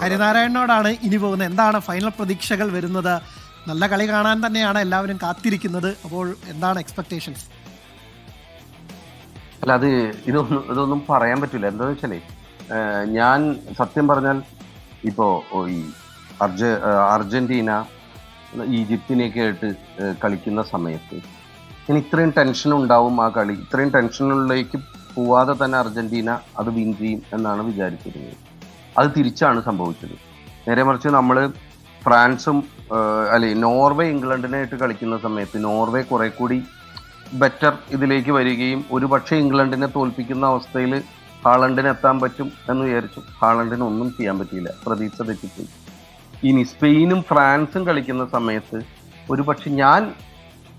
ഹരിനാരായണനോടാണ് ഇനി പോകുന്നത്. എന്താണ് ഫൈനൽ പ്രതീക്ഷകൾ വരുന്നത്? നല്ല കളി കാണാൻ തന്നെയാണ് എല്ലാവരും കാത്തിരിക്കുന്നത്. അപ്പോൾ എന്താണ് എക്സ്പെക്ടേഷൻസ്? അല്ല, ഇതൊന്നും പറയാൻ പറ്റില്ല. എന്താന്ന് വെച്ചാലേ, ഞാൻ സത്യം പറഞ്ഞാൽ ഇപ്പോ ഈ അർജന്റീന ഈജിപ്തിനെയൊക്കെ ആയിട്ട് കളിക്കുന്ന സമയത്ത് ഇനി ഇത്രയും ടെൻഷൻ ഉണ്ടാവും. ആ കളി ഇത്രയും ടെൻഷനിലേക്ക് പോവാതെ തന്നെ അർജന്റീന അത് വിൻ ചെയ്യും എന്നാണ് വിചാരിച്ചിരുന്നത്. അത് തിരിച്ചാണ് സംഭവിച്ചത്. നേരെ മറിച്ച് നമ്മൾ ഫ്രാൻസും നോർവേ ഇംഗ്ലണ്ടിനായിട്ട് കളിക്കുന്ന സമയത്ത് നോർവേ കുറെ കൂടി ബെറ്റർ ഇതിലേക്ക് വരികയും ഒരുപക്ഷെ ഇംഗ്ലണ്ടിനെ തോൽപ്പിക്കുന്ന അവസ്ഥയിൽ ഹാളണ്ടിന് എത്താൻ പറ്റും എന്ന് വിചാരിച്ചു. ഹാളണ്ടിന് ഒന്നും ചെയ്യാൻ പറ്റിയില്ല, പ്രതീക്ഷ തെറ്റിപ്പോയി. ഇനി സ്പെയിനും ഫ്രാൻസും കളിക്കുന്ന സമയത്ത് ഒരുപക്ഷെ ഞാൻ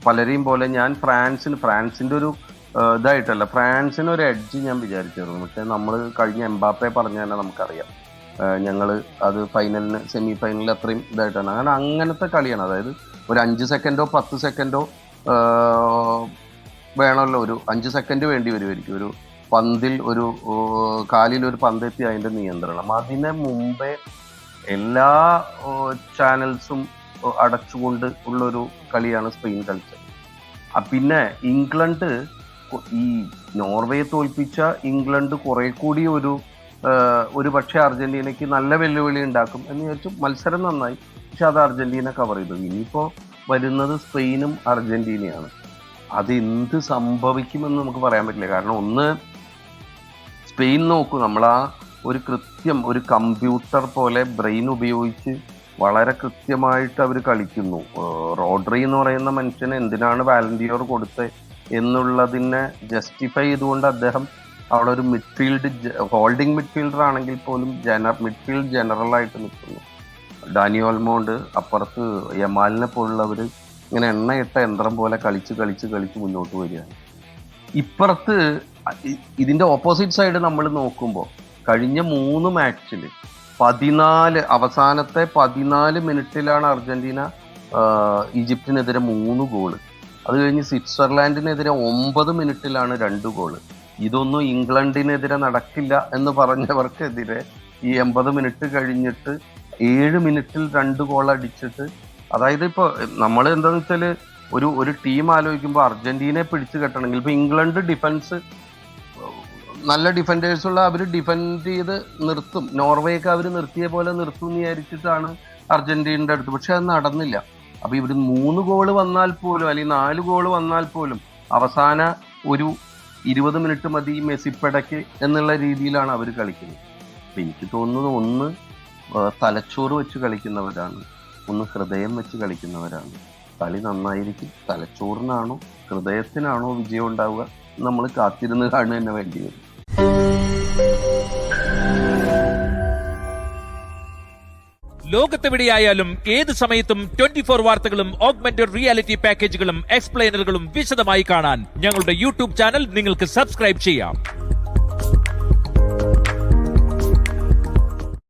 പലരെയും പോലെ ഞാൻ ഫ്രാൻസിന്റെ ഒരു ഇതായിട്ടല്ല, ഫ്രാൻസിന് ഒരു എഡ്ജ് ഞാൻ വിചാരിച്ചിരുന്നു. പക്ഷെ നമ്മൾ കഴിഞ്ഞ എംബാപ്പെ പറഞ്ഞ തന്നെ നമുക്കറിയാം, ഞങ്ങൾ അത് സെമി ഫൈനലിൽ അത്രയും ഇതായിട്ടാണ്. അങ്ങനെ അങ്ങനത്തെ കളിയാണ്. അതായത് ഒരു 5 സെക്കൻഡോ 10 സെക്കൻഡോ വേണമല്ലോ, ഒരു 5 സെക്കൻഡ് വേണ്ടി വരുമായിരിക്കും ഒരു പന്തിൽ, ഒരു കാലിൽ ഒരു പന്തെത്തി അതിന്റെ നിയന്ത്രണം. അതിന് മുമ്പേ എല്ലാ ചാനൽസും അടച്ചുകൊണ്ട് ഉള്ളൊരു കളിയാണ് സ്പെയിൻ കളിച്ചത്. പിന്നെ ഇംഗ്ലണ്ട്, ഈ നോർവേയെ തോൽപ്പിച്ച ഇംഗ്ലണ്ട് കുറെ കൂടി ഒരു പക്ഷേ അർജന്റീനയ്ക്ക് നല്ല വെല്ലുവിളി ഉണ്ടാക്കും എന്ന് വിചാരിച്ചു. മത്സരം നന്നായി, പക്ഷെ അത് അർജന്റീന കവർ ചെയ്തു. ഇനിയിപ്പോ വരുന്നത് സ്പെയിനും അർജന്റീനയാണ്. അത് എന്ത് സംഭവിക്കുമെന്ന് നമുക്ക് പറയാൻ പറ്റില്ല. കാരണം ഒന്ന്, സ്പെയിൻ നോക്കൂ, നമ്മളാ ഒരു കമ്പ്യൂട്ടർ പോലെ ബ്രെയിൻ ഉപയോഗിച്ച് വളരെ കൃത്യമായിട്ട് അവർ കളിക്കുന്നു. റോഡ്രി എന്ന് പറയുന്ന മനുഷ്യന് എന്തിനാണ് വാലന്റിയർ കൊടുത്തത് എന്നുള്ളതിനെ ജസ്റ്റിഫൈ ചെയ്തുകൊണ്ട് അദ്ദേഹം അവിടെ ഒരു ഹോൾഡിംഗ് മിഡ്ഫീൽഡർ ആണെങ്കിൽ പോലും മിഡ്ഫീൽഡ് ജനറൽ ആയിട്ട് നിൽക്കുന്നു. ഡാനി ഓൾമോണ്ട്, അപ്പുറത്ത് യമാലിനെ പോലുള്ളവർ ഇങ്ങനെ എണ്ണയിട്ട യന്ത്രം പോലെ കളിച്ച് മുന്നോട്ട് വരികയാണ്. ഇപ്പുറത്ത് ഇതിന്റെ ഓപ്പോസിറ്റ് സൈഡ് നമ്മൾ നോക്കുമ്പോൾ കഴിഞ്ഞ 3 മാച്ചിൽ അവസാനത്തെ 14 മിനിറ്റിലാണ് അർജന്റീന ഈജിപ്തിനെതിരെ 3 ഗോള്. അത് കഴിഞ്ഞ് സ്വിറ്റ്സർലാൻഡിനെതിരെ 9 മിനിറ്റിലാണ് 2 ഗോള്. ഇതൊന്നും ഇംഗ്ലണ്ടിനെതിരെ നടക്കില്ല എന്ന് പറഞ്ഞവർക്കെതിരെ ഈ 80 മിനിറ്റ് കഴിഞ്ഞിട്ട് 7 മിനിറ്റിൽ 2 ഗോൾ അടിച്ചിട്ട്, അതായത് ഇപ്പോൾ നമ്മൾ എന്താന്ന് വെച്ചാൽ ഒരു ടീം ആലോചിക്കുമ്പോൾ അർജന്റീനയെ പിടിച്ചു കെട്ടണമെങ്കിൽ ഇപ്പൊ ഇംഗ്ലണ്ട് ഡിഫൻസ് നല്ല ഡിഫൻഡേഴ്സുള്ള അവർ ഡിഫെൻഡ് ചെയ്ത് നിർത്തും. നോർവേയൊക്കെ അവർ നിർത്തിയ പോലെ നിർത്തും എന്ന് വിചാരിച്ചിട്ടാണ് അർജന്റീനയുടെ അടുത്ത്. പക്ഷെ അത് നടന്നില്ല. അപ്പൊ ഇവർ 3 ഗോള് വന്നാൽ പോലും അല്ലെങ്കിൽ 4 ഗോള് വന്നാൽ പോലും അവസാന ഒരു 20 മിനിറ്റ് മതി മെസ്സിപ്പടയ്ക്ക് എന്നുള്ള രീതിയിലാണ് അവർ കളിക്കുന്നത്. അപ്പൊ എനിക്ക് തോന്നുന്നത് ഒന്ന് തലച്ചോറ് വെച്ച് കളിക്കുന്നവരാണ്, ഒന്ന് ഹൃദയം വെച്ച് കളിക്കുന്നവരാണ്. കളി നന്നായിരിക്കും. തലച്ചോറിനാണോ ഹൃദയത്തിനാണോ വിജയം ഉണ്ടാവുക നമ്മൾ കാത്തിരുന്ന് കാണുക തന്നെ വേണ്ടി വരും. ലോകത്തെവിടെയായാലും ഏത് സമയത്തും 24 വാർത്തകളും ഓഗ്മെന്റഡ് റിയാലിറ്റി പാക്കേജുകളും എക്സ്പ്ലെയിനറുകളും വിശദമായി കാണാൻ ഞങ്ങളുടെ യൂട്യൂബ് ചാനൽ നിങ്ങൾക്ക് സബ്സ്ക്രൈബ് ചെയ്യാം.